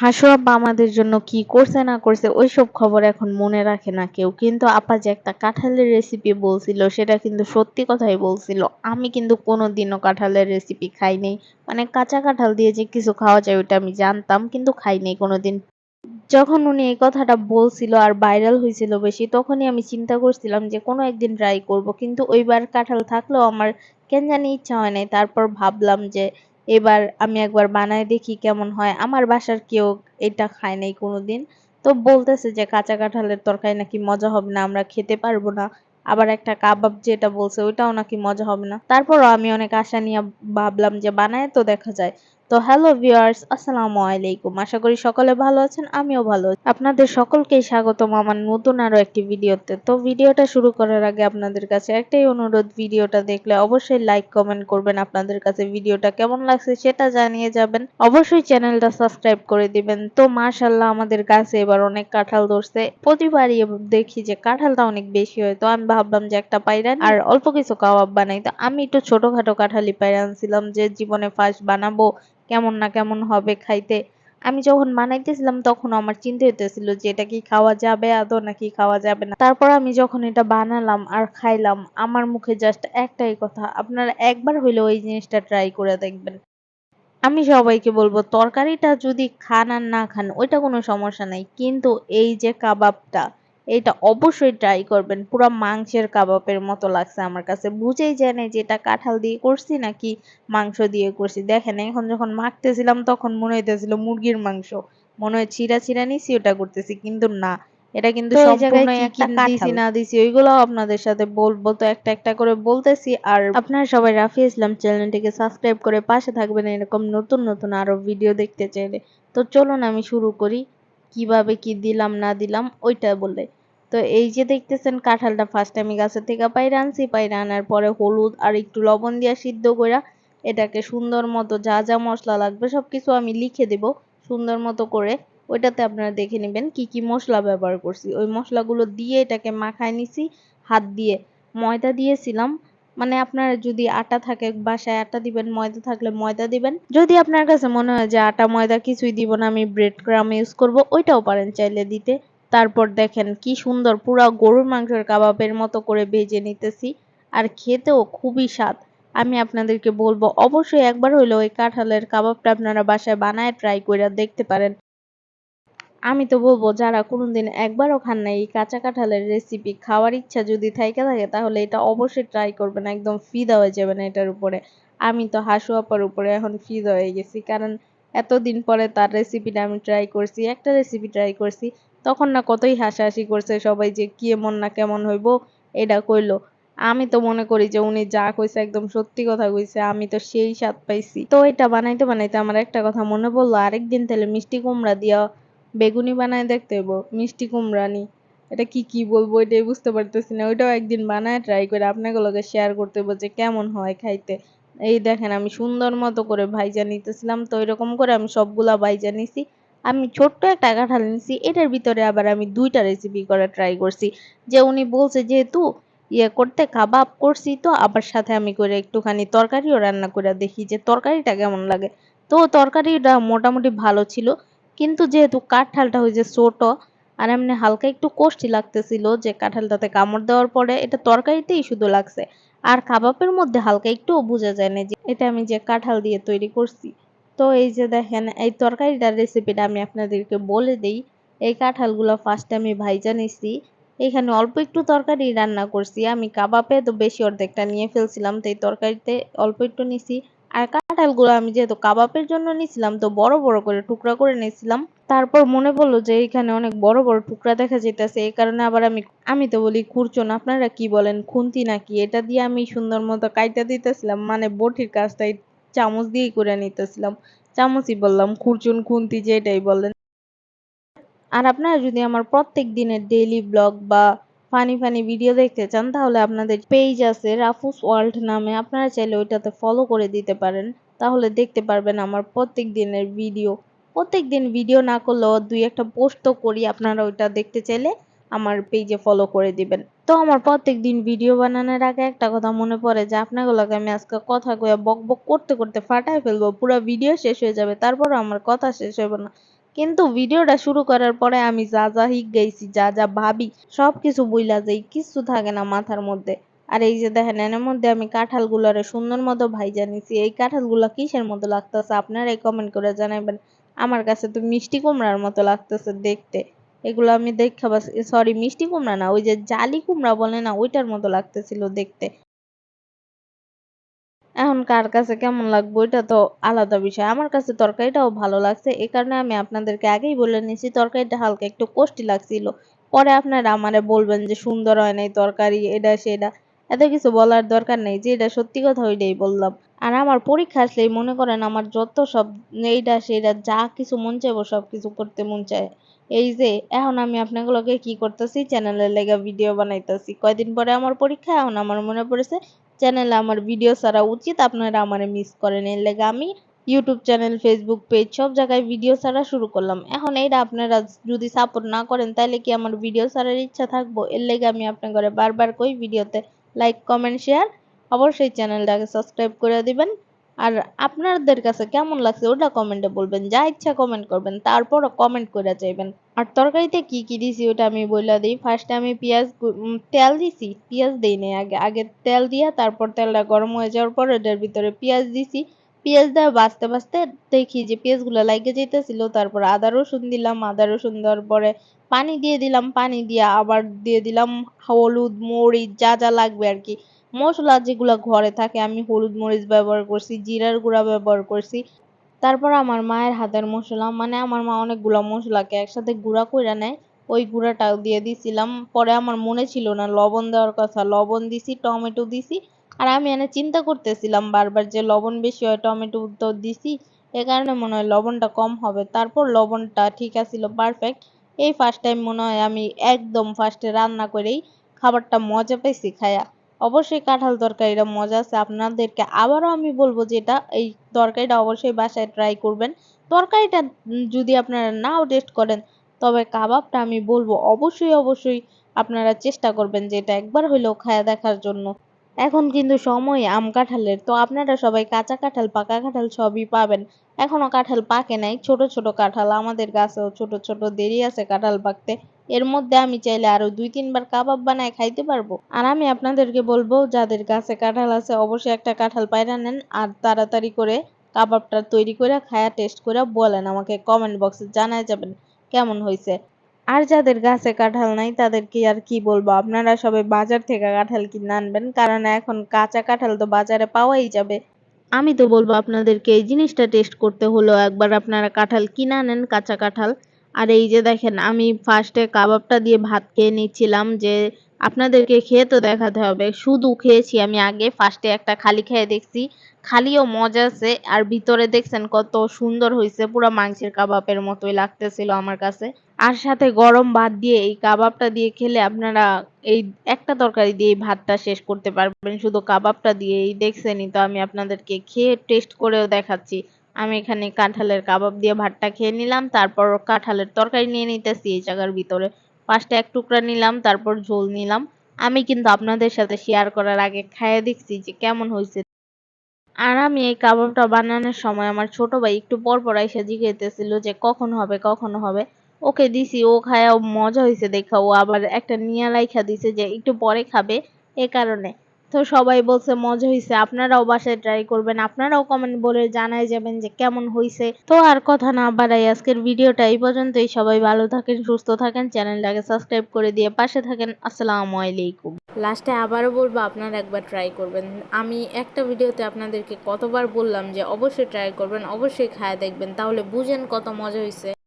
হাসু আব্বা আমাদের জন্য কি করছে না করছে ওইসব খবর এখন মনে রাখে না কেউ। কিন্তু আপা যে একটা কাঁঠালের রেসিপি বলছিল সেটা কিন্তু সত্যি কথাই বলছিল। আমি কিন্তু কোনোদিনও কাঁঠালের রেসিপি খাই নাই। মানে কাঁচা কাঁঠাল দিয়ে যে কিছু খাওয়া যায় ওইটা আমি জানতাম কিন্তু খাই নাই কোনোদিন। যখন উনি এই কথাটা বলছিল আর ভাইরাল হয়েছিল বেশি তখনই আমি চিন্তা করছিলাম যে কোনো একদিন ট্রাই করব, কিন্তু ওইবার কাঁঠাল থাকলেও আমার কেন জানি ইচ্ছা হয় নাই। তারপর ভাবলাম যে এবার আমি একবার বানায় দেখি কেমন হয়। আমার বাসার কেউ এটা খায় নাই কোনোদিন, তো বলতেছে যে কাঁচা কাঁঠালের তরকারি নাকি মজা হবে না, আমরা খেতে পারবো না। আবার একটা কাবাব যেটা বলছে ওইটাও নাকি মজা হবে না। তারপরও আমি অনেক আশা নিয়ে ভাবলাম যে বানায় তো দেখা যায়। তো হ্যালো ভিউয়ার্স, আসসালামু আলাইকুম। আশা করি সকলে ভালো আছেন, আমিও ভালো আছি। আপনাদের সকলকেই স্বাগতম আমার নতুন আরো একটি ভিডিওতে। তো ভিডিওটা শুরু করার আগে আপনাদের কাছে একটাই অনুরোধ, ভিডিওটা দেখলে অবশ্যই লাইক কমেন্ট করবেন। আপনাদের কাছে ভিডিওটা কেমন লাগছে সেটা জানিয়ে যাবেন। অবশ্যই চ্যানেলটা সাবস্ক্রাইব করে দিবেন। তো মাশাআল্লাহ আমাদের গাছে এবার অনেক কাঁঠাল ধরছে। প্রতিবারই দেখি যে কাঁঠালটা অনেক বেশি হয়, তো আমি ভাবলাম যে একটা পাইরা নিই আর অল্প কিছু কাবাব বানাই। তো আমি একটু ছোটখাটো কাঁঠালি পাইরা আনছিলাম, যে জীবনে ফার্স্ট বানাবো, কেমন না কেমন হবে খাইতে। আমি যখন বানাইতেছিলাম তখন আমার চিন্তা হইতেছিল যে এটা কি খাওয়া যাবে আদৌ নাকি খাওয়া যাবে না। তারপর আমি যখন এটা বানালাম আর খাইলাম, আমার মুখে জাস্ট একটাই কথা, আপনারা একবার হইলেও ওই জিনিসটা ট্রাই করে দেখবেন। আমি সবাইকে বলবো তরকারিটা যদি খান আর না খান ওইটা কোনো সমস্যা নাই, কিন্তু এই যে কাবাবটা এটা অবশ্যই ট্রাই করবেন। পুরা মাংসের কাবাবের মতো লাগছে আমার কাছে, বুঝেই যায় না যে এটা কাঁঠাল দিয়ে করছি নাকি মাংস দিয়ে করছি। দেখেন এখন যখন মাখতেছিলাম তখন মনে হইতেছিল মুরগির মাংস, মনে হয় ছিঁড়া ছিঁড়া নিছি ওটা করতেছি, কিন্তু না, এটা কিন্তু তো এই জায়গায় সম্পূর্ণই কি কি একটা দিছি কাঁঠাল। না দিছি ওইগুলোও আপনাদের সাথে বলবো, তো একটা একটা করে বলতেছি। আর আপনারা সবাই রাফি ইসলাম চ্যানেলটিকে সাবস্ক্রাইব করে পাশে থাকবেন এরকম নতুন নতুন আরো ভিডিও দেখতে চাইলে। তো চলুন আমি শুরু করি কিভাবে কি দিলাম না দিলাম ওইটা বলে। তো এই যে দেখতেছেন কাঁঠালটা ফার্স্ট আমি গাছের থেকে পাইরা আনছি, পাইরা আনার পরে হলুদ আর একটু লবণ দিয়া সিদ্ধ কইরা এটাকে সুন্দর মতো যা যা মশলা লাগবে সবকিছু আমি লিখে দেব সুন্দর মতো করে। ওইটাতে আপনারা দেখে নেবেন কি কি মশলা ব্যবহার করছি। ওই মশলাগুলো দিয়ে এটাকে মাখায় নিছি হাত দিয়ে। ময়দা দিয়েছিলাম, মানে আপনার যদি আটা থাকে বাসায় আটা দিবেন, ময়দা থাকলে ময়দা দিবেন। যদি আপনার কাছে মনে হয় যে আটা ময়দা কিছুই দিব না, আমি ব্রেড ক্রাম ইউজ করব, ওইটাও পারেন চাইলে দিতে। তারপর দেখেন কি সুন্দর পুরা গরুর মাংসের কাবাবের মতো করে ভেজে নিতেছি, আর খেতেও খুবই স্বাদ। আমি আপনাদেরকে বলবো অবশ্যই একবার হইলেও ওই কাঁঠালের কাবাবটা আপনারা বাসায় বানায় ট্রাই করে দেখতে পারেন। আমি তো বলবো যারা কোনোদিন একবারও খান নাই এই কাঁচা কাঁঠালের রেসিপি, খাওয়ার ইচ্ছা যদি থাইকা থাকে তাহলে এটা অবশ্যই ট্রাই করবেন, একদম ফিদা হয়ে যাবেন এটার উপরে। আমি তো হাসু আপার উপরে এখন ফিদা হয়ে গেছি, কারণ এতদিন পরে তার রেসিপিটা আমি ট্রাই করছি, একটা রেসিপি ট্রাই করছি। তখন না কতই হাসাহাসি করছে সবাই যে কি এমন না কেমন হইবো এটা কইলো। আমি তো মনে করি যে উনি যা কইছে একদম সত্যি কথা কইছে, আমি তো সেই স্বাদ পাইছি। তো এটা বানাইতে বানাইতে আমার একটা কথা মনে পড়লো, আরেকদিন তাহলে মিষ্টি কুমড়া দিয়া বেগুনি বানায় দেখতে হইব। মিষ্টি কুমড়া নি, এটা কি বলবো এটাই বুঝতে পারতেছি না। ওইটাও একদিন বানায় ট্রাই করে আপনাকে লগে শেয়ার করতে হইব যে কেমন হয় খাইতে। এই দেখেন আমি সুন্দর মতো করে ভাইজা নিতেছিলাম, তো এরকম করে আমি সবগুলা ভাইজা নিছি। আমি ছোট্ট একটা কাঁঠাল নিছি, এটার ভিতরে আবার আমি দুইটা রেসিপি করে ট্রাই করছি। যে উনি বলছে যেহেতু ইয়ে করতে কাবাব করছি, তো আবার সাথে আমি করে একটুখানি তরকারিও রান্না করে দেখি যে তরকারিটা কেমন লাগে। তো তরকারিটা মোটামুটি ভালো ছিল, কিন্তু যেহেতু কাঁঠালটা হয়েছে ছোট আর এমনি হালকা একটু কষ্টি লাগতেছিল, যে কাঁঠালটাতে কামড় দেওয়ার পরে এটা তরকারিতেই শুধু লাগছে, আর কাবাবের মধ্যে হালকা একটুও বোঝা যায় না যে এটা আমি যে কাঁঠাল দিয়ে তৈরি করছি। তো এই যে দেখেন এই তরকারিটার রেসিপিটা আমি আপনাদেরকে বলে দেই। এই কাঁঠালগুলো ফার্স্টে আমি ভাইজা নিছি, এখানে অল্প একটু তরকারি রান্না করছি। আমি কাবাবে তো বেশি অর্ধেকটা নিয়ে ফেলছিলাম, তো এই তরকারিতে অল্প একটু নিছি। আর কাঁঠালগুলো আমি যেহেতু কাবাবের জন্য নিছিলাম তো বড় বড় করে টুকরা করে নিছিলাম। তারপর মনে পড়লো যে এখানে অনেক বড় বড় টুকরা দেখা যাইতেছে, এই কারণে আবার আমি তো বলি খুরচুন, আপনারা কি বলেন খুন্তি নাকি, এটা দিয়ে আমি সুন্দর মতো কাইটা দিতেছিলাম, মানে বটির কাজটাই চামচ দিয়েই করে নিতেছিলাম। চামচই বললাম, খুরচুন খুন্তি যেটাই বলেন। আর আপনারা যদি আমার প্রত্যেক দিনের ডেইলি ব্লগ বা ফানি ফানি ভিডিও দেখতে চান তাহলে আপনাদের পেজ আছে রাফুস ওয়ার্ল্ড নামে, আপনারা চাইলে ওইটাতে ফলো করে দিতে পারেন। তাহলে দেখতে পারবেন আমার প্রত্যেক দিনের ভিডিও। প্রত্যেক দিন ভিডিও না করলেও দুই একটা পোস্ট তো করি, আপনারা ওইটা দেখতে চাইলে আমার পেজে ফলো করে দিবেন। তো আমার প্রত্যেক দিন ভিডিও বানানোর আগে একটা কথা মনে পড়ে যে আপনাগুলোকে আমি আজকে কথা কয়ে বক বক করতে করতে ফাটায় ফেলবো, পুরো ভিডিও শেষ হয়ে যাবে তারপরও আমার কথা শেষ হবে না। কিন্তু ভিডিওটা শুরু করার পরে আমি যা যা গেছি, যা যা ভাবি সবকিছু বুইলা যাই, কিচ্ছু থাকে না মাথার মধ্যে। আর এই যে দেখেন এর মধ্যে আমি কাঁঠালগুলারে সুন্দর মতো ভাইজা নিছি। এই কাঁঠালগুলা কিসের মতো লাগতেছে আপনারাই কমেন্ট করে জানাবেন। আমার কাছে তো মিষ্টি কুমড়ার মতো লাগতেছে দেখতে। এগুলো আমি দেখা বাস, সরি মিষ্টি কুমড়া না, ওই যে জালি কুমড়া বলে না, ওইটার মতো লাগতেছিল দেখতে। এখন কার কাছে কেমন লাগবে ওইটা তো আলাদা বিষয়। আমার কাছে তরকারিটাও ভালো লাগছে। এ কারণে আমি আপনাদেরকে আগেই বলে নিছি তরকারিটা হালকা একটু কষ্টি লাগছিল। পরে আপনারা আমারে বলবেন যে সুন্দর হয় নাই তরকারি, এটা সেটা। এত কিছু বলার দরকার নেই, যেটা সত্যি কথা ওইটাই বললাম। আর আমার পরীক্ষা আসলেই মনে করেন আমার যত সব এইটা সেটা যা কিছু মন চাইবো সবকিছু করতে মন চায়। এই যে এখন আমি আপনাগুলোকে কি করতেছি, চ্যানেলের লেগা ভিডিও বানাইতেছি। কয়দিন পরে আমার পরীক্ষা, এখন আমার মনে পড়েছে চ্যানেলে আমার ভিডিও ছাড়া উচিত, আপনারা আমারে মিস করেন। এর লেগে আমি ইউটিউব চ্যানেল, ফেসবুক পেজ সব জায়গায় ভিডিও ছাড়া শুরু করলাম। এখন এইটা আপনারা যদি সাপোর্ট না করেন তাহলে কি আমার ভিডিও ছাড়ার ইচ্ছা থাকবো? এর লেগে আমি আপনাদের বারবার কই ভিডিওতে লাইক, কমেন্ট, শেয়ার, অবশ্যই চ্যানেলটাকে সাবস্ক্রাইব করে দিবেন। আর আপনাদের কাছে কেমন লাগছে ওটা কমেন্টে বলবেন, যা ইচ্ছা কমেন্ট করবেন, তারপরও কমেন্ট করে যাইবেন। আর তরকারিতে কি কি দিছি ওটা আমি বইলা দিই। ফার্স্টে আমি তেল দিছি, পেঁয়াজ দেই নাই আগে। আগে তেল দিয়া তারপর তেলটা গরম হয়ে যাওয়ার পর এটার ভিতরে পেঁয়াজ দিছি। পেঁয়াজ দেওয়া ভাজতে ভাজতে দেখি যে পেঁয়াজগুলো লাইগে যাইতেছিল। তারপর আদা রসুন দিলাম, আদা রসুন দেওয়ার পরে পানি দিয়ে দিলাম, পানি দিয়ে আবার দিয়ে দিলাম হলুদ, মরিচ, যা যা লাগবে আর কি। মসলা যেগুলা ঘরে থাকে, আমি হলুদ মরিচ ব্যবহার করছি, জিরার গুঁড়া ব্যবহার করছি। তারপর আমার মায়ের হাতের মসলা, মানে আমার মা অনেকগুলা মসলাকে একসাথে গুঁড়া কইরা নেয়, ওই গুঁড়াটাও দিয়ে দিছিলাম। পরে আমার মনে ছিল না লবণ দেওয়ার কথা, লবণ দিছি, টমেটো দিছি। আর আমি এনে চিন্তা করতেছিলাম বারবার যে লবণ বেশি হয়, টমেটো তো দিছি, এ কারণে মনে হয় লবণটা কম হবে। তারপর লবণটা ঠিক আছিল, পারফেক্ট। এই ফার্স্ট টাইম মনে হয় আমি একদম ফার্স্টে রান্না করেই খাবারটা মজা পাইছি খায়া। অবশ্যই কাঁঠাল তরকারিটা মজা আছে। আপনাদেরকে আবারও আমি বলবো যেটা, এই তরকারিটা অবশ্যই বাসায় ট্রাই করবেন। তরকারিটা যদি আপনারা নাও টেস্ট করেন, তবে কাবাবটা আমি বলবো অবশ্যই অবশ্যই আপনারা চেষ্টা করবেন যে এটা একবার হইলেও খায়া দেখার জন্য। এখন কিন্তু সময় আম কাঁঠালের, তো আপনারা সবাই কাঁচা কাঁঠাল, পাকা কাঁঠাল সবই পাবেন। এখনো কাঁঠাল পাকে নাই, ছোট ছোট কাঁঠাল আমাদের গাছেও ছোট ছোট, দেরি আছে কাঁঠাল পাকতে। এর মধ্যে আমি চাইলে আরো 2-3 বার কাবাব বানায় খাইতে পারবো। আর আমি আপনাদেরকে বলবো যাদের গাছে কাঁঠাল আছে অবশ্যই একটা কাঁঠাল পায়রা নেন, আর তাড়াতাড়ি করে কাবাবটা তৈরি করে খায়া টেস্ট করে বলেন, আমাকে কমেন্ট বক্সে জানায় যাবেন কেমন হয়েছে। আর যাদের গাছে কাঁঠাল নাই তাদেরকে আর কি বলবো, আপনারা সবাই বাজার থেকে কাঁঠাল কিনে আনবেন, কারণ এখন কাঁচা কাঁঠাল তো বাজারে পাওয়াই যাবে। আমি তো বলবো আপনাদেরকে এই জিনিসটা টেস্ট করতে হলো একবার, আপনারা কাঁঠাল কিনে আনেন, কাঁচা কাঁঠাল। আর এই যে দেখেন আমি ফার্স্টে কাবাবটা দিয়ে ভাত খেয়ে নিচ্ছিলাম, যে আপনাদেরকে খেয়ে তো দেখাতে হবে। শুধু খেয়েছি আমি, আগে ফার্স্টে একটা খালি খেয়ে দেখছি, খালিও মজা আছে। আর ভিতরে দেখছেন কত সুন্দর হয়েছে, পুরো মাংসের কাবাবের মতোই লাগতেছিল আমার কাছে। আর সাথে গরম ভাত দিয়ে এই কাবাবটা দিয়ে খেলে আপনারা এই একটা তরকারি দিয়ে ভাতটা শেষ করতে পারবেন, শুধু কাবাবটা দিয়েই। দেখছেনই তো, আমি আপনাদেরকে খেয়ে টেস্ট করেও দেখাচ্ছি। আমি এখানে কাঁঠালের কাবাব দিয়ে ভাতটা খেয়ে নিলাম, তারপর কাঁঠালের তরকারি নিয়ে নিতেছি এই জায়গার ভিতরে। ফার্স্টে এক টুকরা নিলাম, তারপর ঝোল নিলাম। আমি কিন্তু আপনাদের সাথে শেয়ার করার আগে খাইয়ে দেখছি যে কেমন হয়েছে। আর আমি এই কাবাবটা বানানোর সময় আমার ছোট ভাই একটু পর পর আইসা জিজ্ঞাসা যে কখন হবে কখন হবে। ওকে দিছি, ও খায়া মজা হয়েছে দেখা ও আবার একটা নিয়া রাইখা দিছে যে একটু পরে খাবে, এ কারণে। তো সবাই বলছে মজা হয়েছে, আপনারাও বাসায় ট্রাই করবেন, আপনারাও কমেন্ট বলে জানাই যাবেন যে কেমন হয়েছে। তো আর কথা না বাড়াই আজকের ভিডিওটা এই পর্যন্তই। সবাই ভালো থাকেন, সুস্থ থাকেন, চ্যানেলটাকে সাবস্ক্রাইব করে দিয়ে পাশে থাকেন। আসসালামু আলাইকুম। লাস্টে আবারও বলবো আপনারা একবার ট্রাই করবেন। আমি একটা ভিডিওতে আপনাদেরকে কতবার বললাম যে অবশ্যই ট্রাই করবেন, অবশ্যই খায়া দেখবেন, তাহলে বুঝেন কত মজা হয়েছে।